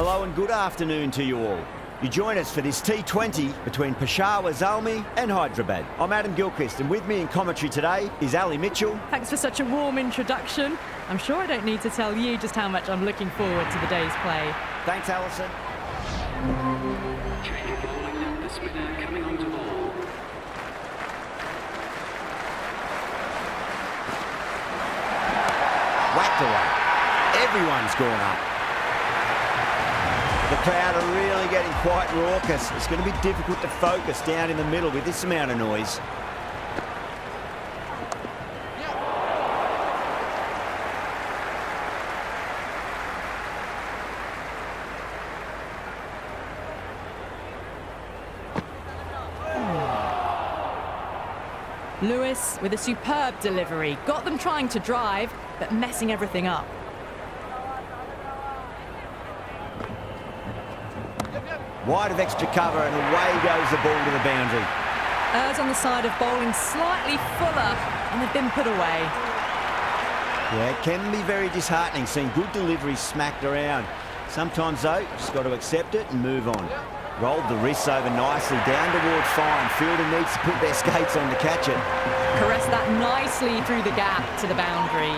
Hello and good afternoon to you all. You join us for this T20 between Peshawar Zalmi and Hyderabad. I'm Adam Gilchrist, and with me in commentary today is Ali Mitchell. Thanks for such a warm introduction. I'm sure I don't need to tell you just how much I'm looking forward to the day's play. Thanks, Alison. Change of bowling, the spinner coming on to ball. Whacked away. Everyone's gone up. The crowd are really getting quite raucous. It's going to be difficult to focus down in the middle with this amount of noise. Lewis with a superb delivery. Got them trying to drive, but messing everything up. Wide of extra cover and away goes the ball to the boundary. Errs on the side of bowling slightly fuller, and they've been put away. Yeah, it can be very disheartening seeing good deliveries smacked around. Sometimes though, just got to accept it and move on. Rolled the wrists over nicely down towards fine. Fielder needs to put their skates on to catch it. Caressed that nicely through the gap to the boundary.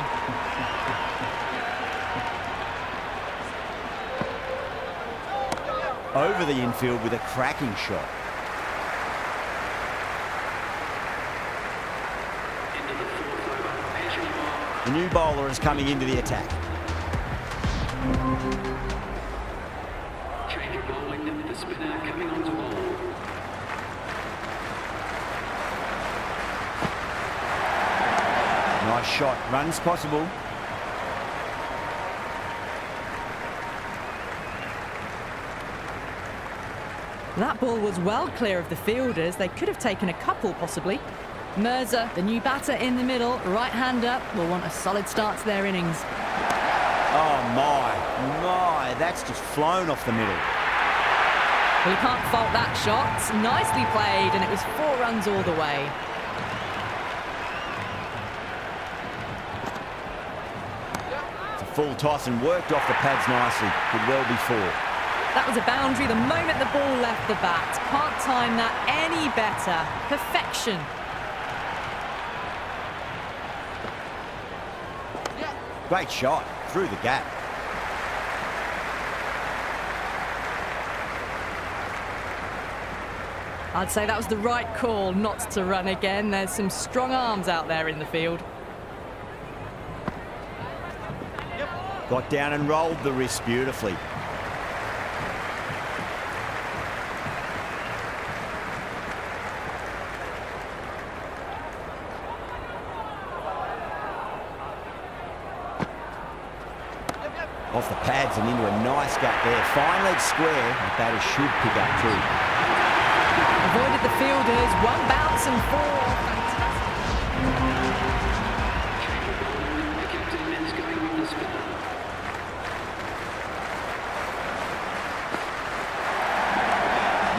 Over the infield with a cracking shot. Into the fourth over, Peshawar. The new bowler is coming into the attack. Change of bowling, the spinner coming on to ball. Nice shot. Runs possible. That ball was well clear of the fielders. They could have taken a couple, possibly. Mirza, the new batter in the middle, right hand up, will want a solid start to their innings. Oh my, that's just flown off the middle. Well, you can't fault that shot. Nicely played, and it was 4 runs all the way. It's a full toss and worked off the pads nicely. Could well be 4. That was a boundary the moment the ball left the bat. Can't time that any better. Perfection. Great shot through the gap. I'd say that was the right call not to run again. There's some strong arms out there in the field. Got down and rolled the wrist beautifully. Off the pads and into a nice gut there. Fine leg square. The batter should pick up too. Avoided the fielders. 1 bounce and 4. Change of bowling, the captain is going with the spinner.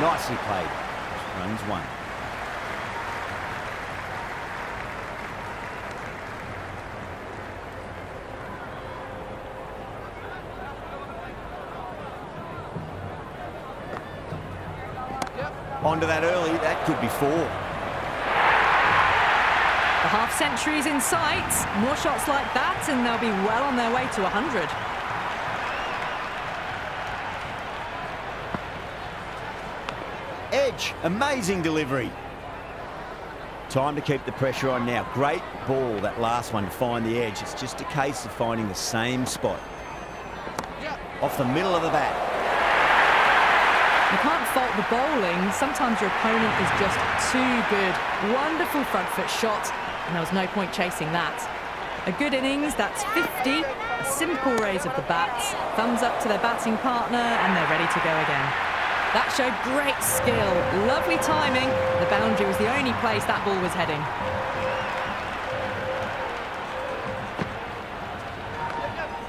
Nicely played. Runs 1. Onto that early, that could be 4. The half-century's in sight. More shots like that, and they'll be well on their way to 100. Edge, amazing delivery. Time to keep the pressure on now. Great ball, that last one, to find the edge. It's just a case of finding the same spot. Off the middle of the bat. You can't fault the bowling. Sometimes your opponent is just too good. Wonderful front foot shot, and there was no point chasing that. A good innings, that's 50. A simple raise of the bats. Thumbs up to their batting partner, and they're ready to go again. That showed great skill. Lovely timing. The boundary was the only place that ball was heading.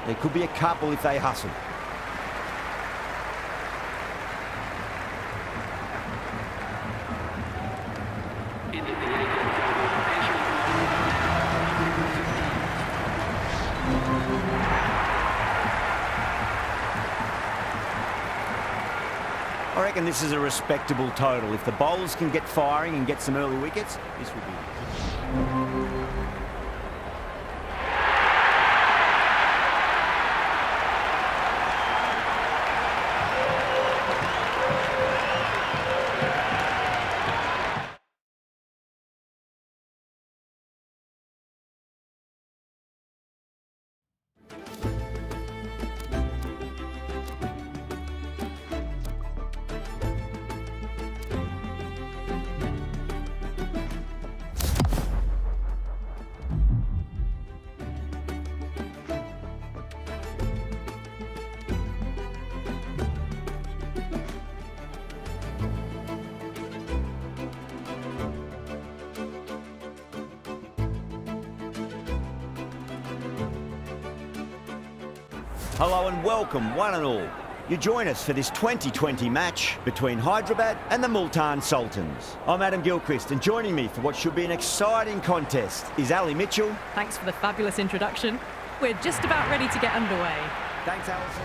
There could be a couple if they hustle. Into the 18th over, Peshawar. reckon this is a respectable total. If the bowlers can get firing and get some early wickets, this will be... Hello and welcome, one and all. You join us for this 2020 match between Hyderabad and the Multan Sultans. I'm Adam Gilchrist, and joining me for what should be an exciting contest is Ali Mitchell. Thanks for the fabulous introduction. We're just about ready to get underway. Thanks, Alison.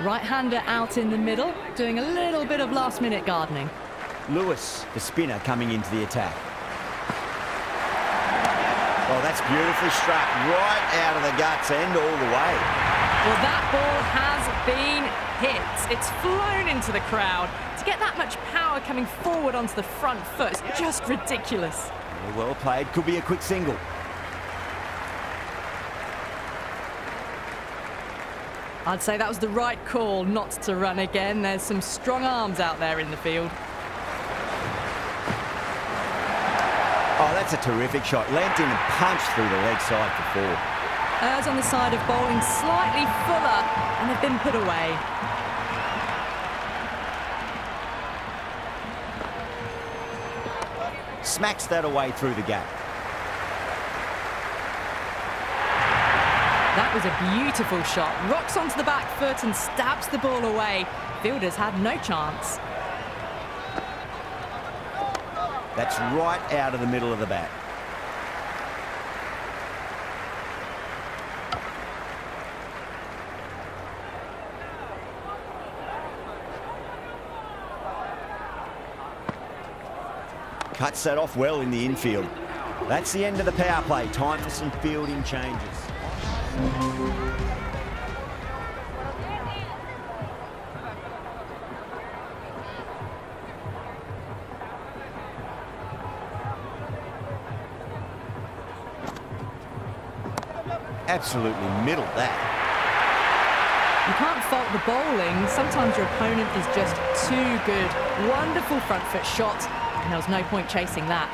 Right-hander out in the middle, doing a little bit of last-minute gardening. Lewis, the spinner, coming into the attack. Oh, that's beautifully struck right out of the guts and all the way. Well, that ball has been hit. It's flown into the crowd. To get that much power coming forward onto the front foot is just ridiculous. Well played. Could be a quick single. I'd say that was the right call not to run again. There's some strong arms out there in the field. Oh, that's a terrific shot. Leant in and punched through the leg side for four. Errs on the side of bowling slightly fuller, and they've been put away. Smacks that away through the gap. That was a beautiful shot. Rocks onto the back foot and stabs the ball away. Fielders had no chance. That's right out of the middle of the bat. Cuts that off well in the infield. That's the end of the power play. Time for some fielding changes. Absolutely middled that. You can't fault the bowling. Sometimes your opponent is just too good. Wonderful front foot shot, and there was no point chasing that.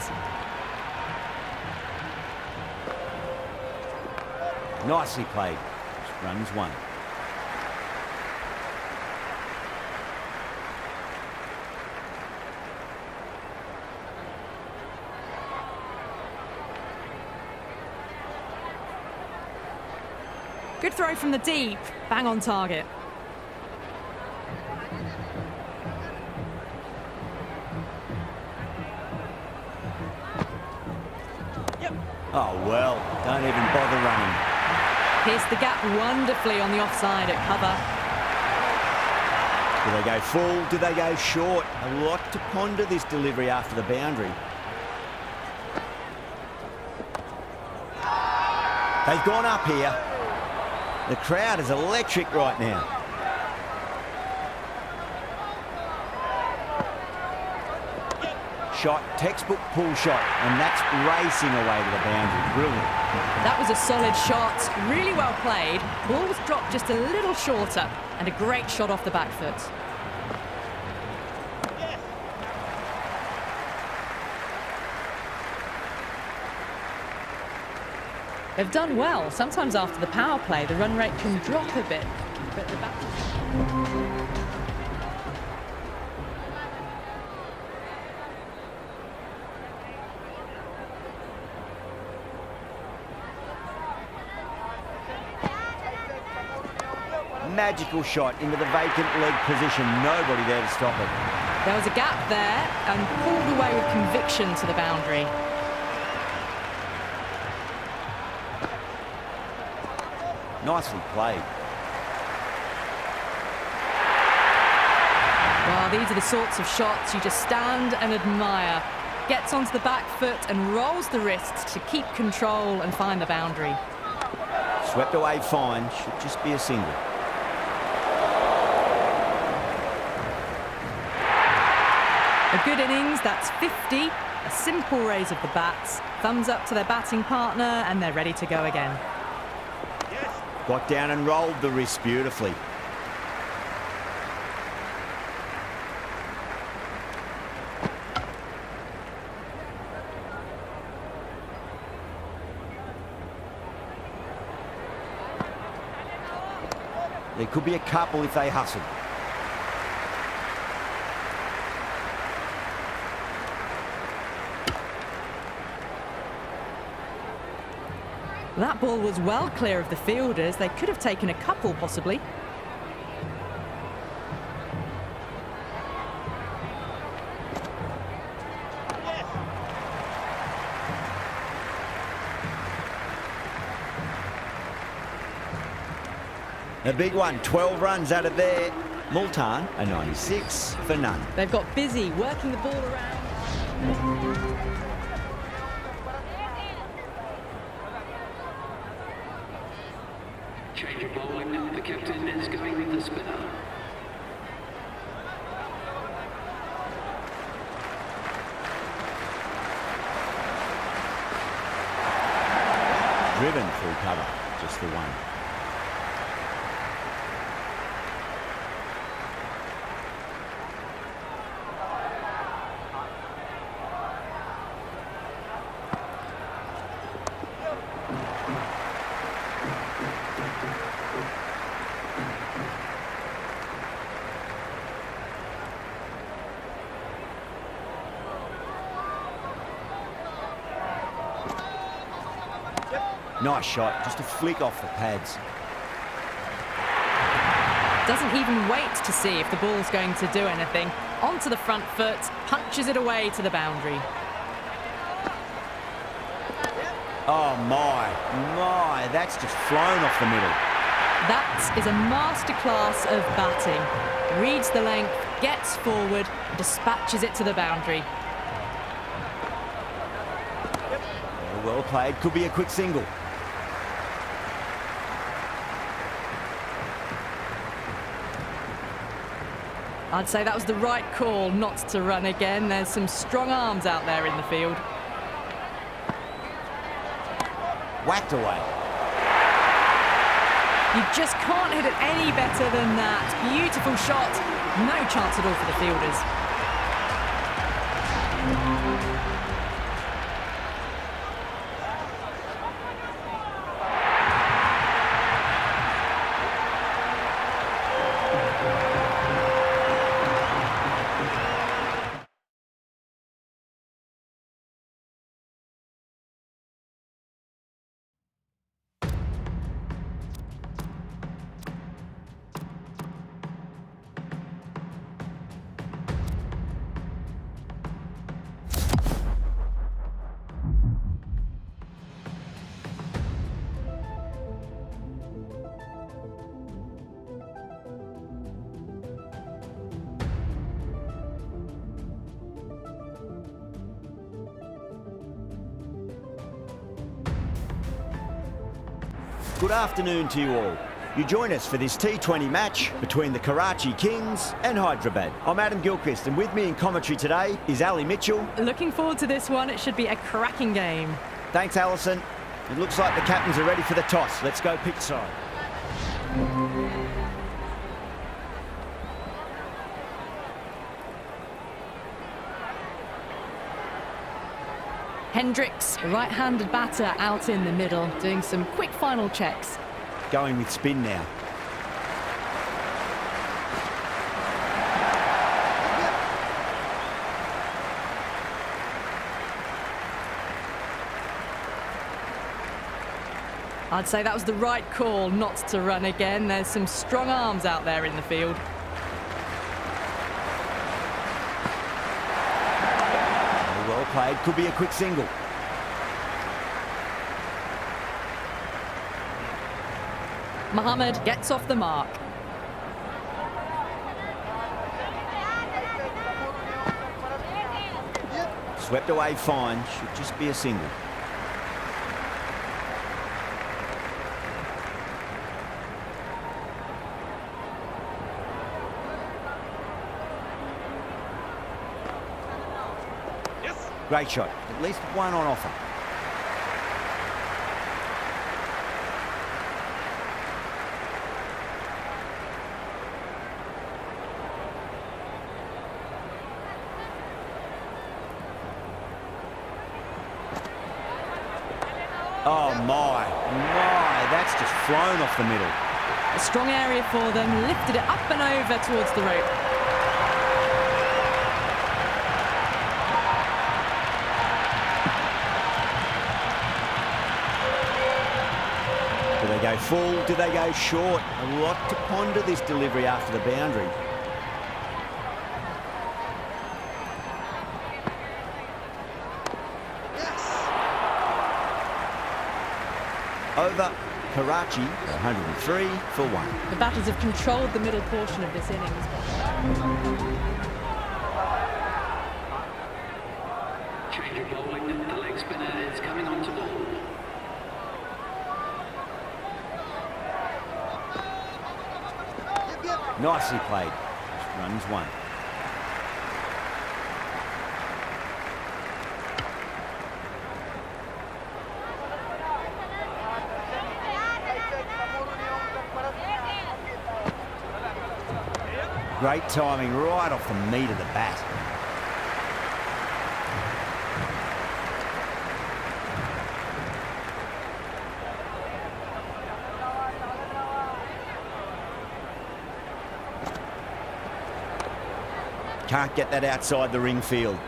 Nicely played. Runs one. Good throw from the deep. Bang on target. Oh, well, don't even bother running. Pierced the gap wonderfully on the offside at cover. Do they go full? Do they go short? A lot to ponder this delivery after the boundary. They've gone up here. The crowd is electric right now. Shot, textbook pull shot, and that's racing away to the boundary. Brilliant. That was a solid shot, really well played. Ball was dropped just a little shorter, and a great shot off the back foot. They've done well. Sometimes after the power play, the run rate can drop a bit, but the batters... Magical shot into the vacant leg position. Nobody there to stop it. There was a gap there and pulled away with conviction to the boundary. Nicely played. Well, these are the sorts of shots you just stand and admire. Gets onto the back foot and rolls the wrists to keep control and find the boundary. Swept away fine, should just be a single. A good innings, that's 50. A simple raise of the bats. Thumbs up to their batting partner and they're ready to go again. Got down and rolled the wrist beautifully. There could be a couple if they hustle. That ball was well clear of the fielders. They could have taken a couple, possibly. A big one, 12 runs out of there. Multan, a 96 for none. They've got busy working the ball around. Change of bowling. The captain is going with the spinner. Driven through cover, just the one. Nice shot, just a flick off the pads. Doesn't even wait to see if the ball's going to do anything. Onto the front foot, punches it away to the boundary. Oh my, that's just flown off the middle. That is a masterclass of batting. Reads the length, gets forward, dispatches it to the boundary. Well played, could be a quick single. I'd say that was the right call not to run again. There's some strong arms out there in the field. Whacked away. You just can't hit it any better than that. Beautiful shot. No chance at all for the fielders. Good afternoon to you all. You join us for this T20 match between the Karachi Kings and Hyderabad. I'm Adam Gilchrist, and with me in commentary today is Ali Mitchell. Looking forward to this one. It should be a cracking game. Thanks, Alison. It looks like the captains are ready for the toss. Let's go pitch side. Hendricks, the right-handed batter, out in the middle, doing some quick final checks. Going with spin now. I'd say that was the right call not to run again. There's some strong arms out there in the field. Well played, could be a quick single. Mohammed gets off the mark. Swept away fine, should just be a single. Great shot, at least one on offer. Oh my, that's just flown off the middle. A strong area for them, lifted it up and over towards the rope. Do they go full? Do they go short? A lot to ponder this delivery after the boundary. Over Karachi, 103 for 1. The batters have controlled the middle portion of this innings. Change of bowling. The leg spinner is coming on to ball. Nicely played. Just runs one. Great timing right off the meat of the bat. Can't get that outside the ring field.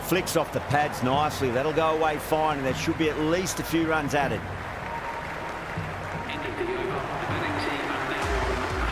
Flicks off the pads nicely. That'll go away fine, and there should be at least a few runs added. End of the over. The batting team are now on 124.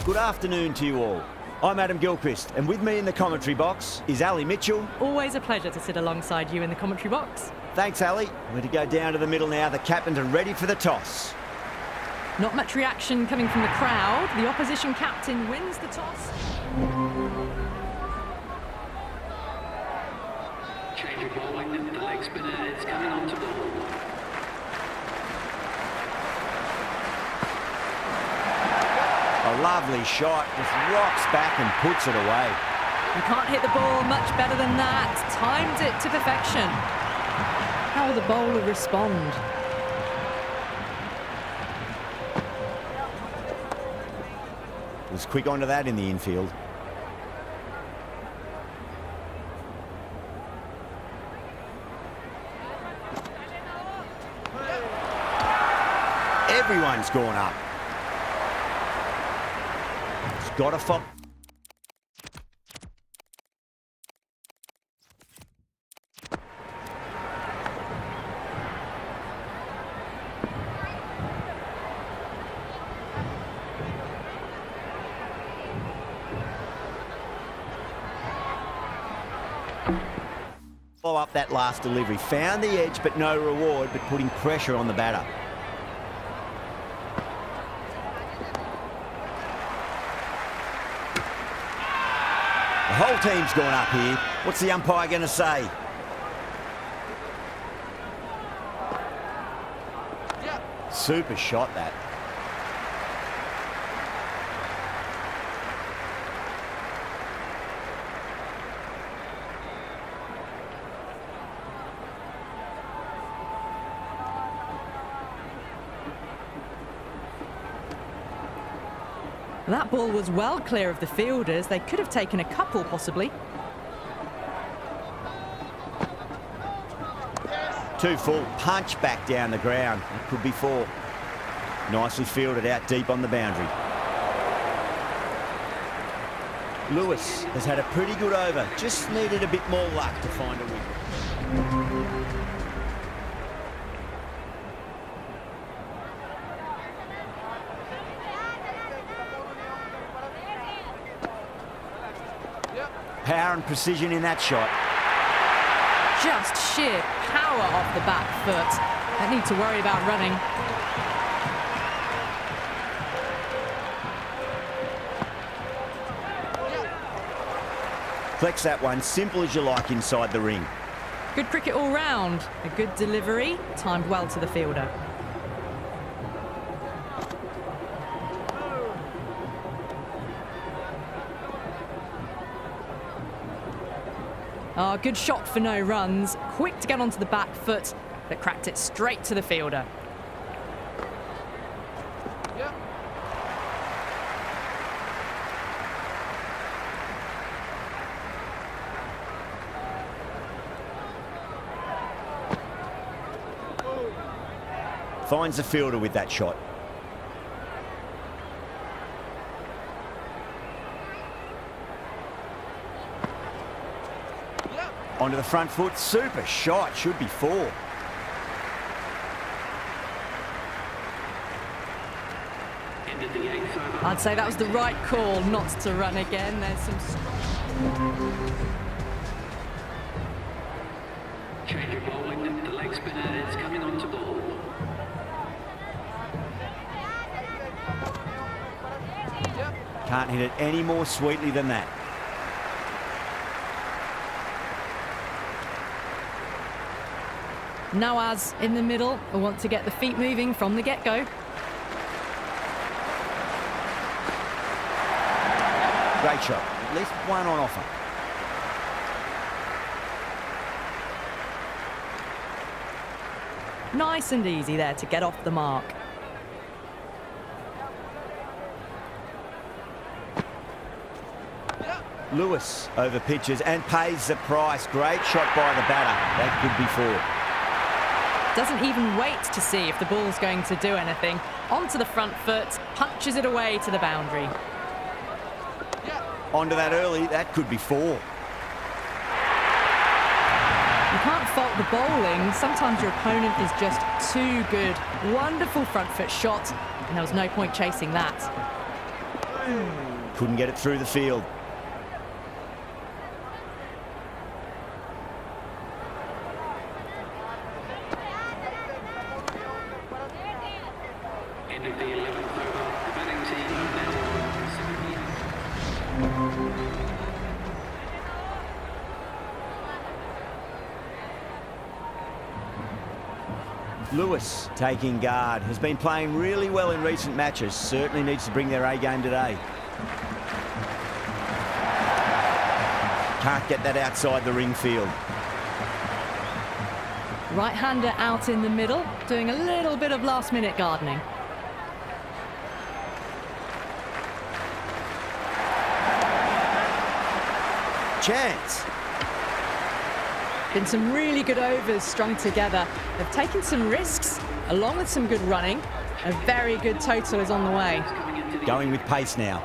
Good afternoon to you all. I'm Adam Gilchrist, and with me in the commentary box is Ali Mitchell. Always a pleasure to sit alongside you in the commentary box. Thanks, Ali. We're to go down to the middle now. The captains are ready for the toss. Not much reaction coming from the crowd. The opposition captain wins the toss. Change of bowling. The leg spinner is coming on to ball. A lovely shot, just rocks back and puts it away. You can't hit the ball much better than that. Timed it to perfection. How will the bowler respond? Was quick onto that in the infield. Everyone's gone up. It's got to follow. follow up that last delivery. Found the edge, but no reward, but putting pressure on the batter. The whole team's gone up here. What's the umpire going to say? Super shot, that. That ball was well clear of the fielders. They could have taken a couple, possibly. 2 full, punch back down the ground. That could be 4. Nicely fielded out deep on the boundary. Lewis has had a pretty good over. Just needed a bit more luck to find a wicket. Power and precision in that shot. Just sheer power off the back foot. Don't need to worry about running. Flex that one, simple as you like inside the ring. Good cricket all round. A good delivery, timed well to the fielder. Oh, good shot for no runs. Quick to get onto the back foot, but cracked it straight to the fielder. Finds the fielder with that shot. Onto the front foot, super shot, should be 4. I'd say that was the right call not to run again. There's some... Change of bowling, the leg spinner is coming on to ball. Can't hit it any more sweetly than that. Nawaz in the middle. We want to get the feet moving from the get-go. Great shot. At least one on offer. Nice and easy there to get off the mark. Lewis over pitches and pays the price. Great shot by the batter. That could be 4. Doesn't even wait to see if the ball's going to do anything. Onto the front foot, punches it away to the boundary. Onto that early, that could be 4. You can't fault the bowling. Sometimes your opponent is just too good. Wonderful front foot shot, and there was no point chasing that. Couldn't get it through the field. End of the 11th over. The batting team now on 78. Lewis taking guard. Has been playing really well in recent matches. Certainly needs to bring their A game today. Can't get that outside the ring field. Right-hander out in the middle, doing a little bit of last-minute gardening. Chance. Been some really good overs strung together. They've taken some risks, along with some good running. A very good total is on the way. Going with pace now.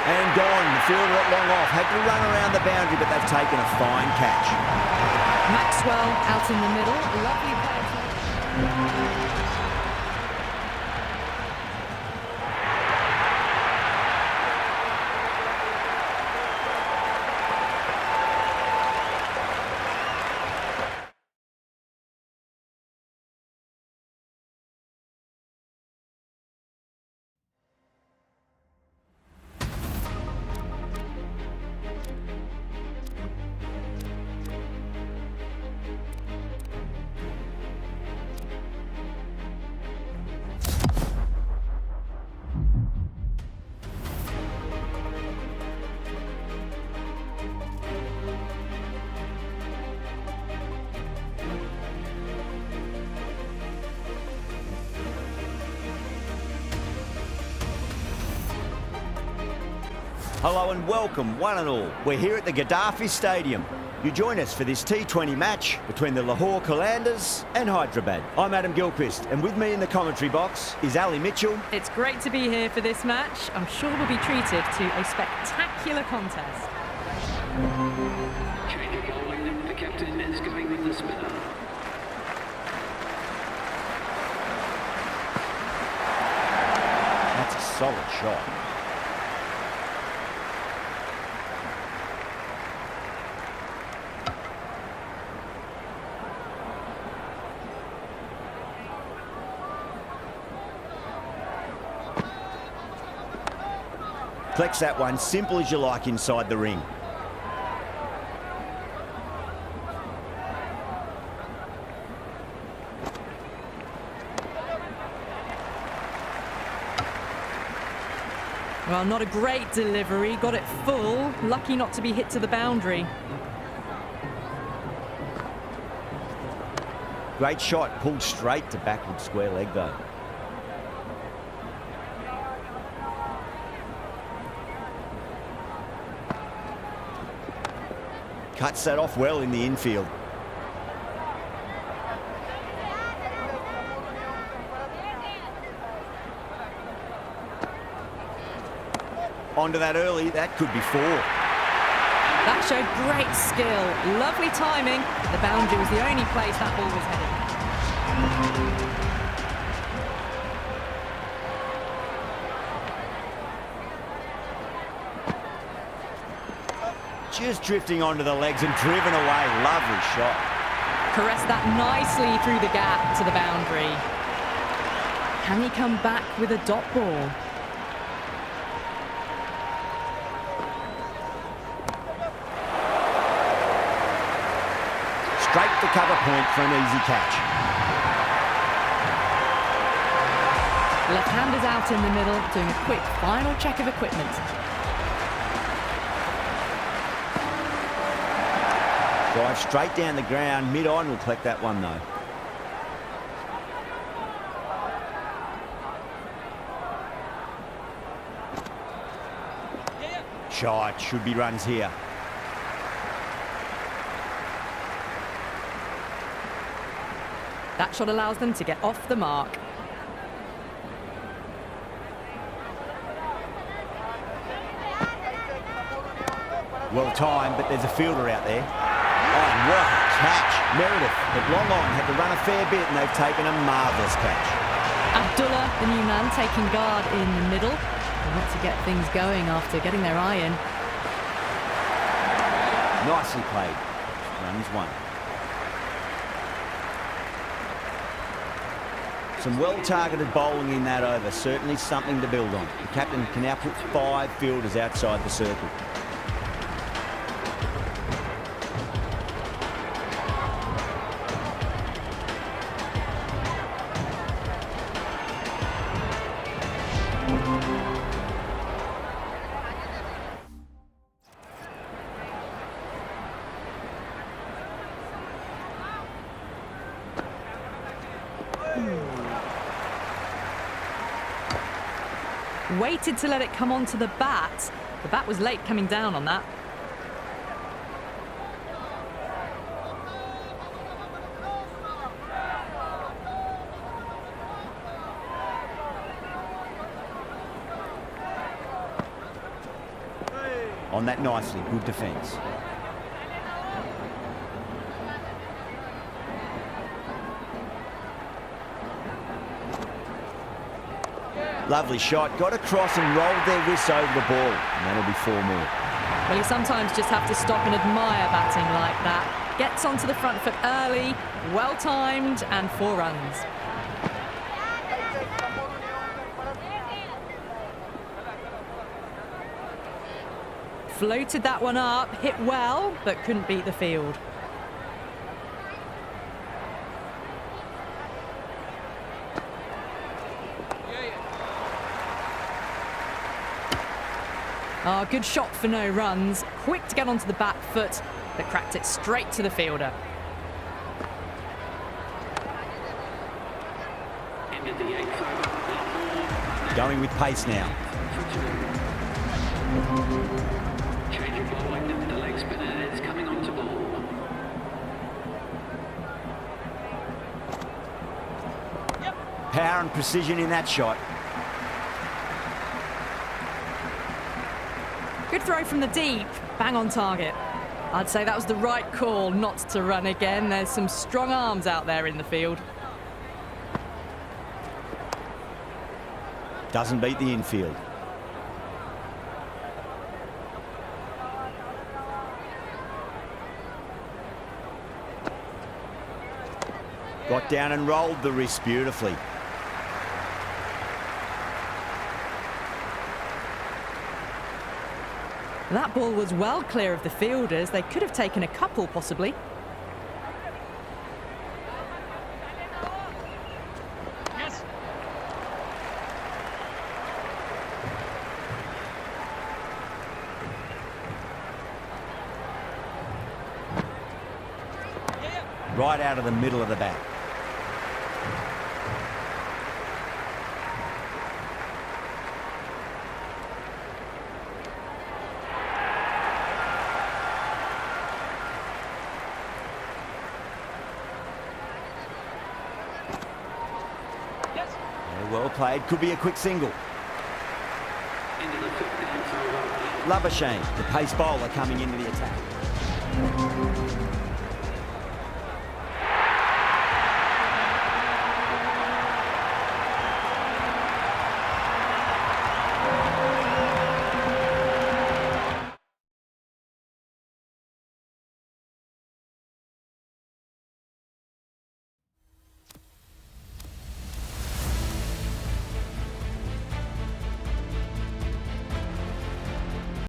And gone. The fielder at long off. Had to run around the boundary, but they've taken a fine catch. Maxwell out in the middle. Lovely play. Hello and welcome, one and all. We're here at the Gaddafi Stadium. You join us for this T20 match between the Lahore Qalandars and Hyderabad. I'm Adam Gilchrist, and with me in the commentary box is Ali Mitchell. It's great to be here for this match. I'm sure we'll be treated to a spectacular contest. Change of bowling. The captain is going with the spinner. That's a solid shot. Flex that one, simple as you like inside the ring. Well, not a great delivery. Got it full. Lucky not to be hit to the boundary. Great shot, pulled straight to backward square leg though. Cuts that off well in the infield. Onto that early, that could be 4. That showed great skill. Lovely timing. The boundary was the only place that ball was headed. Just drifting onto the legs and driven away. Lovely shot. Caressed that nicely through the gap to the boundary. Can he come back with a dot ball? Straight to cover point for an easy catch. Left-handers out in the middle, doing a quick final check of equipment. Drive straight down the ground, mid-on will collect that one though. Shot, should be runs here. That shot allows them to get off the mark. Well timed, but there's a fielder out there. Oh, and what a catch. Meredith at long on had to run a fair bit and they've taken a marvellous catch. Abdullah, the new man, taking guard in the middle. They want to get things going after getting their eye in. Nicely played. Runs 1. Some well-targeted bowling in that over. Certainly something to build on. The captain can now put 5 fielders outside the circle. Waited to let it come onto the bat. The bat was late coming down on that. On that nicely, good defence. Lovely shot, got across and rolled their wrists over the ball. And that'll be 4 more. Well, you sometimes just have to stop and admire batting like that. Gets onto the front foot early, well-timed, and 4 runs. Floated that one up, hit well, but couldn't beat the field. Oh, good shot for no runs. Quick to get onto the back foot, but cracked it straight to the fielder. Ended the 8th over. Going with pace now. Power and precision in that shot. Good throw from the deep, bang on target. I'd say that was the right call not to run again. There's some strong arms out there in the field. Doesn't beat the infield. Got down and rolled the wrist beautifully. That ball was well clear of the fielders. They could have taken a couple, possibly. Yes. Right out of the middle of the bat. Well played, could be a quick single. Into the 15th over. Labuschagne, the pace bowler coming into the attack.